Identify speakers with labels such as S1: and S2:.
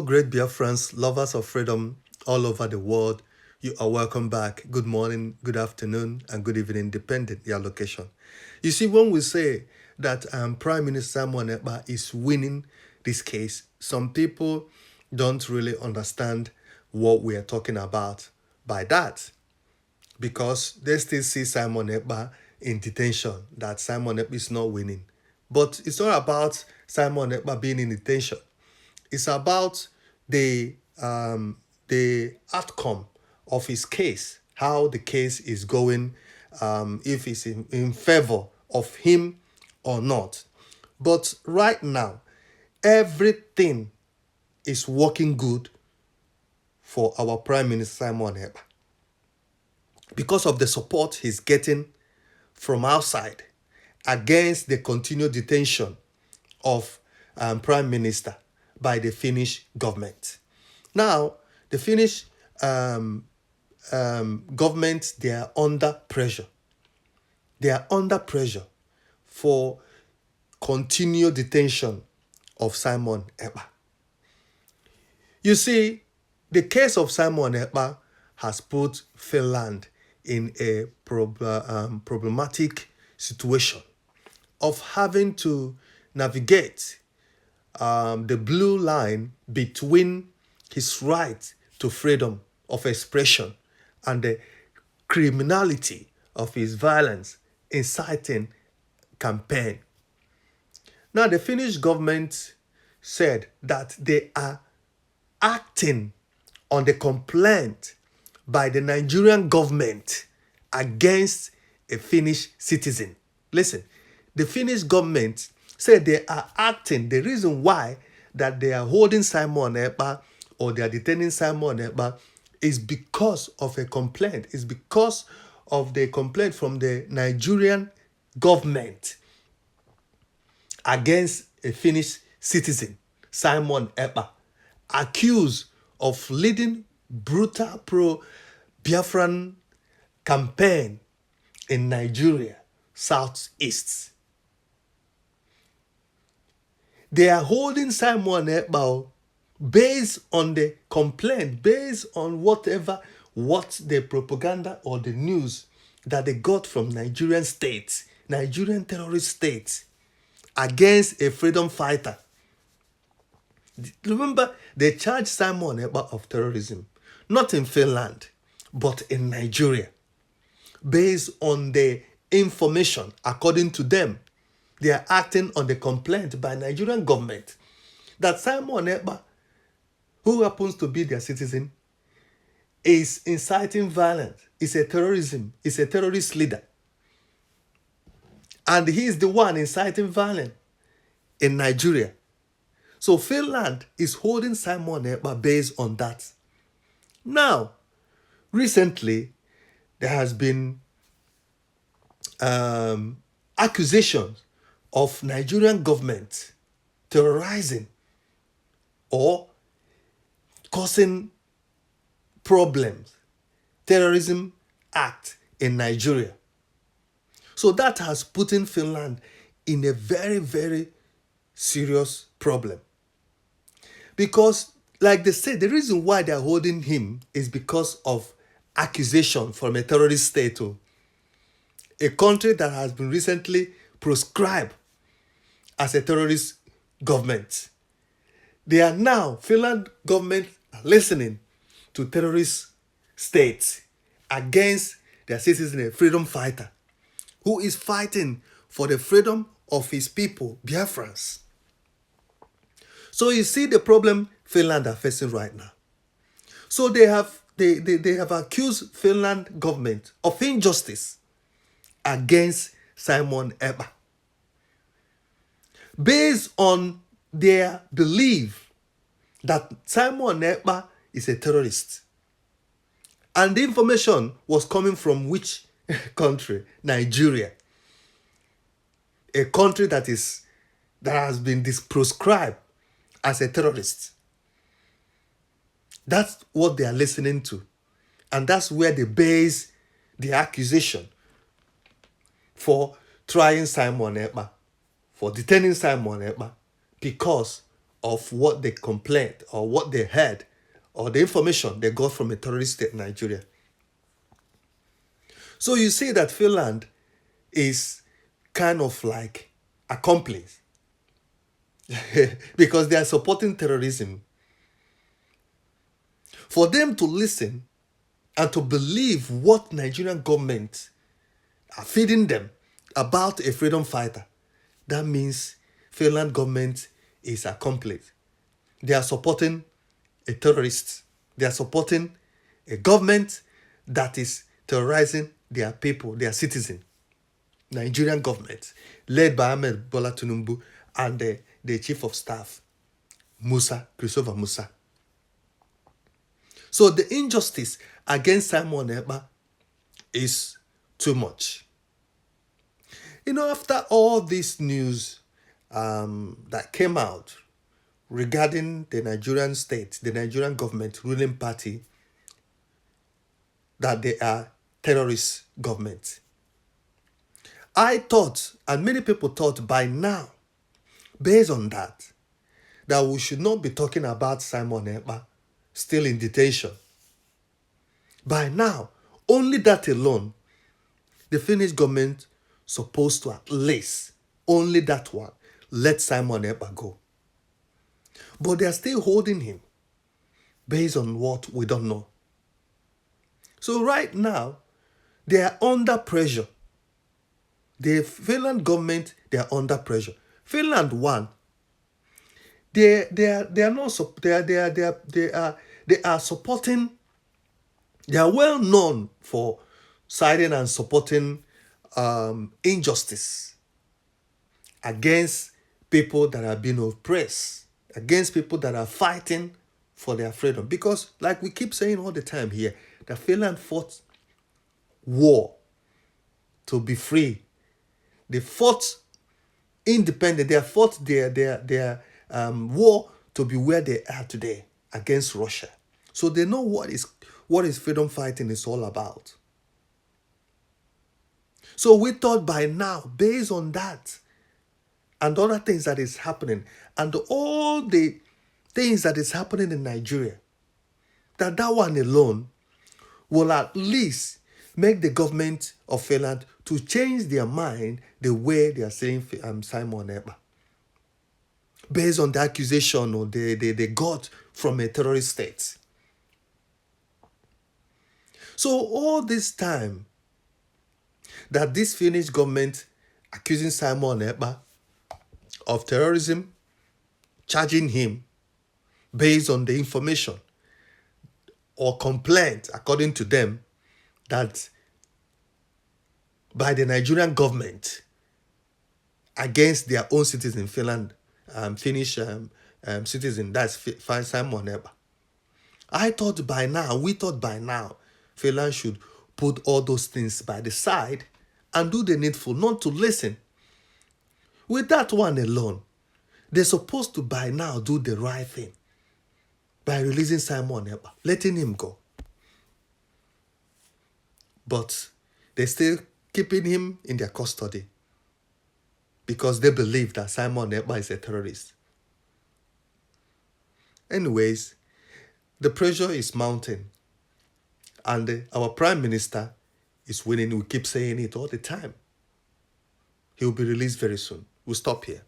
S1: great Biafrans, lovers of freedom all over the world. You are welcome back. Good morning, good afternoon, and good evening, depending your location. You see, when we say that Prime Minister Simon Ekpa is winning this case, some people don't really understand what we are talking about by that, because they still see Simon Ekpa in detention, that Simon Ekpa is not winning. But it's not about Simon Ekpa being in detention. It's about the outcome of his case, how the case is going, if it's in favor of him or not. But right now, everything is working good for our Prime Minister Simon Ekpa because of the support he's getting from outside against the continued detention of Prime Minister by the Finnish government. Now, the Finnish government, they are under pressure. They are under pressure for continued detention of Simon Ekpa. You see, the case of Simon Ekpa has put Finland in a problematic situation of having to navigate the blue line between his right to freedom of expression and the criminality of his violence inciting campaign. Now, the Finnish government said that they are acting on the complaint by the Nigerian government against a Finnish citizen. Listen, the Finnish government said they are acting. The reason why that they are holding Simon Ekpa or they are detaining Simon Ekpa is because of a complaint. It's because of the complaint from the Nigerian government against a Finnish citizen, Simon Ekpa, accused of leading brutal pro-Biafran campaign in Nigeria, southeast. They are holding Simon Ekpa based on the complaint, based on what the propaganda or the news that they got from Nigerian states, Nigerian terrorist states, against a freedom fighter. Remember, they charged Simon Ekpa of terrorism, not in Finland, but in Nigeria, based on the information, according to them. They are acting on the complaint by Nigerian government that Simon Ekpa, who happens to be their citizen, is inciting violence, is a terrorist leader. And he is the one inciting violence in Nigeria. So Finland is holding Simon Ekpa based on that. Now, recently, there has been accusations of Nigerian government terrorizing or causing problems, terrorism act in Nigeria. So that has put in Finland in a very, very serious problem. Because, like they say, the reason why they're holding him is because of accusation from a terrorist state, a country that has been recently proscribed as a terrorist government. They are now, Finland government, listening to terrorist states against their citizen, a freedom fighter, who is fighting for the freedom of his people, Biafrans. So you see the problem Finland are facing right now. So they have accused Finland government of injustice against Simon Ekpa, based on their belief that Simon Ekpa is a terrorist. And the information was coming from which country? Nigeria. A country that has been proscribed as a terrorist. That's what they are listening to. And that's where they base the accusation for trying Simon Ekpa, for detaining Simon Ekpa, because of what they complained or what they heard or the information they got from a terrorist state, Nigeria. So you see that Finland is kind of like accomplice because they are supporting terrorism. For them to listen and to believe what Nigerian government are feeding them about a freedom fighter, that means Finland government is accomplice. They are supporting a terrorist. They are supporting a government that is terrorizing their people, their citizens. Nigerian government, led by Ahmed Bola Tinubu and the chief of staff, Christopher Musa. So the injustice against Simon Ekpa is too much. After all this news that came out regarding the Nigerian state, the Nigerian government ruling party, that they are terrorist government, I thought, and many people thought by now, based on that we should not be talking about Simon Ekpa still in detention. By now, only that alone, the Finnish government supposed to at least, only that one, let Simon Ekpa go. But they are still holding him based on what we don't know. So right now, they are under pressure. The Finland government, they are under pressure. Finland won. They are supporting. They are well known for siding and supporting injustice against people that are being oppressed, against people that are fighting for their freedom. Because, like we keep saying all the time here, that Finland fought war to be free. They fought independent. They fought their war to be where they are today against Russia. So they know what is freedom fighting is all about. So we thought by now, based on that and other things that is happening, and all the things that is happening in Nigeria, that one alone will at least make the government of Finland to change their mind the way they are saying Simon Ekpa, based on the accusation or they got from a terrorist state. So all this time that this Finnish government accusing Simon Ekpa of terrorism, charging him based on the information or complaint, according to them, that by the Nigerian government against their own citizen, Finland, Finnish citizen, that's Simon Ekpa. We thought by now, Finland should put all those things by the side and do the needful, not to listen. With that one alone, they're supposed to by now do the right thing by releasing Simon Ekpa, letting him go. But they're still keeping him in their custody because they believe that Simon Ekpa is a terrorist. Anyways, the pressure is mounting, and our Prime Minister is winning. We keep saying it all the time. He will be released very soon. We'll stop here.